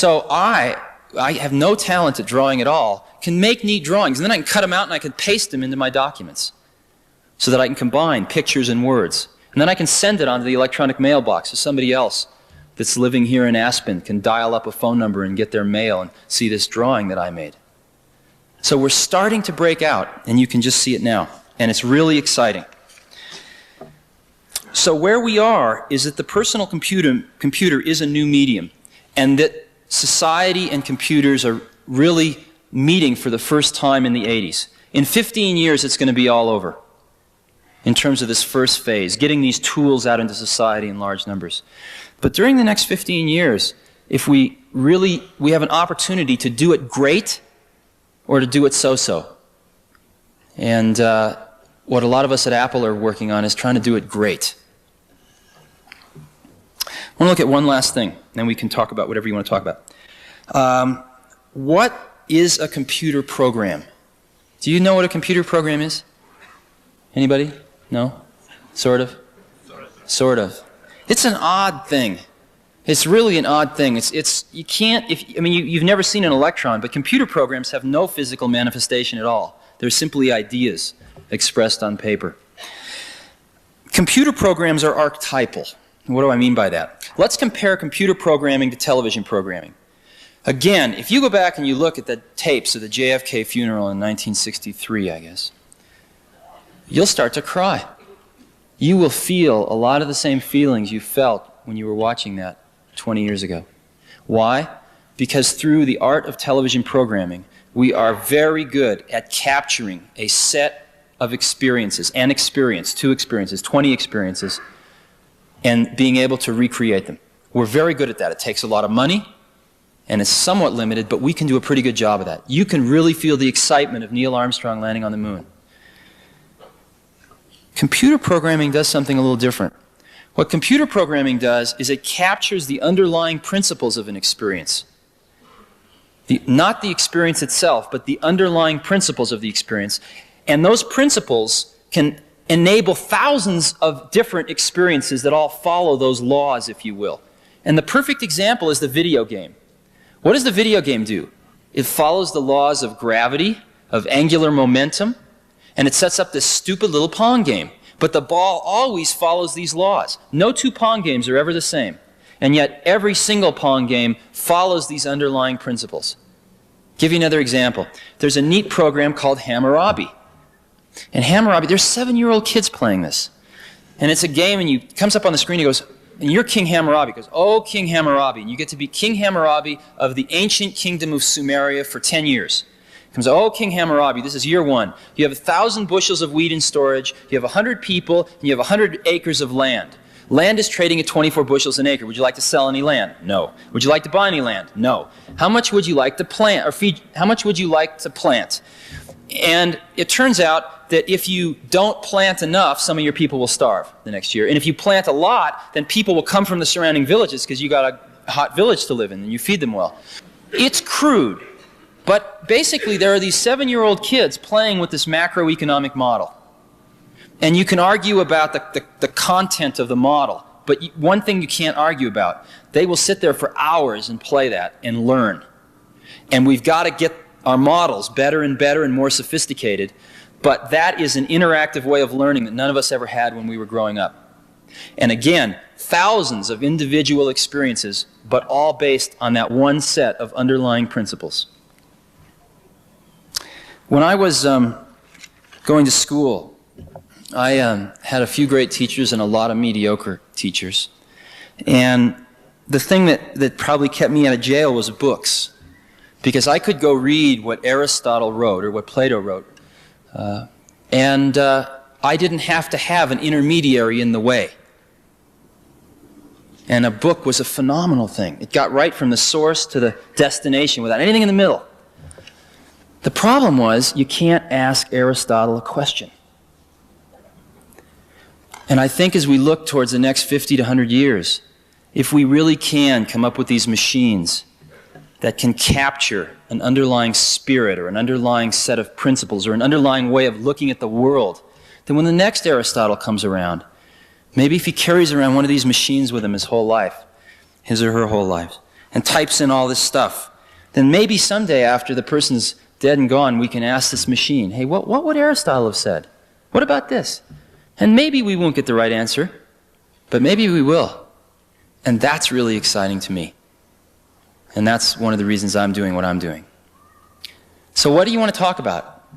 so I have no talent at drawing at all, can make neat drawings, and then I can cut them out and I can paste them into my documents so that I can combine pictures and words. And then I can send it onto the electronic mailbox so somebody else that's living here in Aspen can dial up a phone number and get their mail and see this drawing that I made. So we're starting to break out, and you can just see it now. And it's really exciting. So where we are is that the personal computer is a new medium, and that society and computers are really meeting for the first time in the 80s. In 15 years, it's going to be all over in terms of this first phase, getting these tools out into society in large numbers. But during the next 15 years, if we have an opportunity to do it great or to do it so-so. And what a lot of us at Apple are working on is trying to do it great. I want to look at one last thing, then we can talk about whatever you want to talk about. What is a computer program? Do you know what a computer program is? Anybody? No? Sort of? Sort of. It's an odd thing. It's really an odd thing. You can't, you've never seen an electron, but computer programs have no physical manifestation at all. They're simply ideas expressed on paper. Computer programs are archetypal. What do I mean by that? Let's compare computer programming to television programming. Again, if you go back and you look at the tapes of the JFK funeral in 1963, I guess, you'll start to cry. You will feel a lot of the same feelings you felt when you were watching that 20 years ago. Why? Because through the art of television programming, we are very good at capturing a set of experiences, an experience, 2 experiences, 20 experiences, and being able to recreate them. We're very good at that. It takes a lot of money, and it's somewhat limited, but we can do a pretty good job of that. You can really feel the excitement of Neil Armstrong landing on the moon. Computer programming does something a little different. What computer programming does is it captures the underlying principles of an experience. Not the experience itself, but the underlying principles of the experience. And those principles can enable thousands of different experiences that all follow those laws, if you will. And the perfect example is the video game. What does the video game do? It follows the laws of gravity, of angular momentum, and it sets up this stupid little Pong game. But the ball always follows these laws. No 2 Pong games are ever the same. And yet every single Pong game follows these underlying principles. Give you another example. There's a neat program called Hammurabi. And Hammurabi, there's 7-year-old kids playing this. And it's a game, and it comes up on the screen, he goes, and you're King Hammurabi. He goes, oh, King Hammurabi. And you get to be King Hammurabi of the ancient kingdom of Sumeria for 10 years. He comes, oh, King Hammurabi, this is year 1. You have 1,000 bushels of wheat in storage, you have 100 people, and you have 100 acres of land. Land is trading at 24 bushels an acre. Would you like to sell any land? No. Would you like to buy any land? No. How much would you like to plant, or feed, how much would you like to plant? And it turns out that if you don't plant enough, some of your people will starve the next year. And if you plant a lot, then people will come from the surrounding villages because you got a hot village to live in and you feed them well. It's crude. But basically, there are these 7-year-old kids playing with this macroeconomic model. And you can argue about the content of the model. But one thing you can't argue about, they will sit there for hours and play that and learn. And we've got to get our models better and better and more sophisticated. But that is an interactive way of learning that none of us ever had when we were growing up. And again, thousands of individual experiences, but all based on that one set of underlying principles. When I was going to school, I had a few great teachers and a lot of mediocre teachers. And the thing that probably kept me out of jail was books. Because I could go read what Aristotle wrote or what Plato wrote. And I didn't have to have an intermediary in the way. And a book was a phenomenal thing. It got right from the source to the destination without anything in the middle. The problem was, you can't ask Aristotle a question. And I think as we look towards the next 50 to 100 years, if we really can come up with these machines that can capture an underlying spirit or an underlying set of principles or an underlying way of looking at the world, then when the next Aristotle comes around, maybe if he carries around one of these machines with him his whole life, his or her whole life, and types in all this stuff, then maybe someday after the person's dead and gone, we can ask this machine, hey, what would Aristotle have said? What about this? And maybe we won't get the right answer, but maybe we will. And that's really exciting to me. And that's one of the reasons I'm doing what I'm doing. So what do you want to talk about?